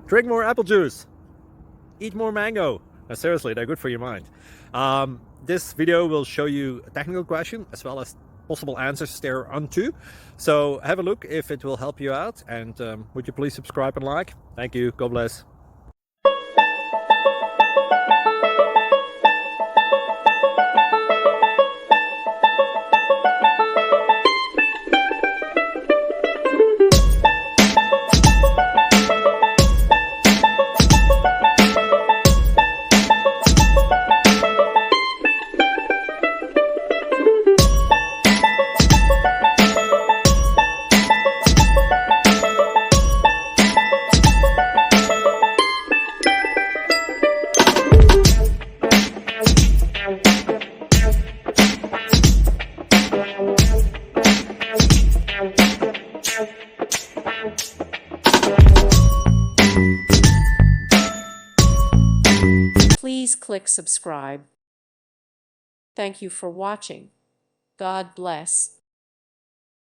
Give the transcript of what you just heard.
Drink more apple juice. Eat more mango. Seriously, they're good for your mind. This video will show you a technical question as well as possible answers thereunto. So have a look if it will help you out, and would you please subscribe and like? Thank you. God bless. Please click subscribe. Thank you for watching. God bless.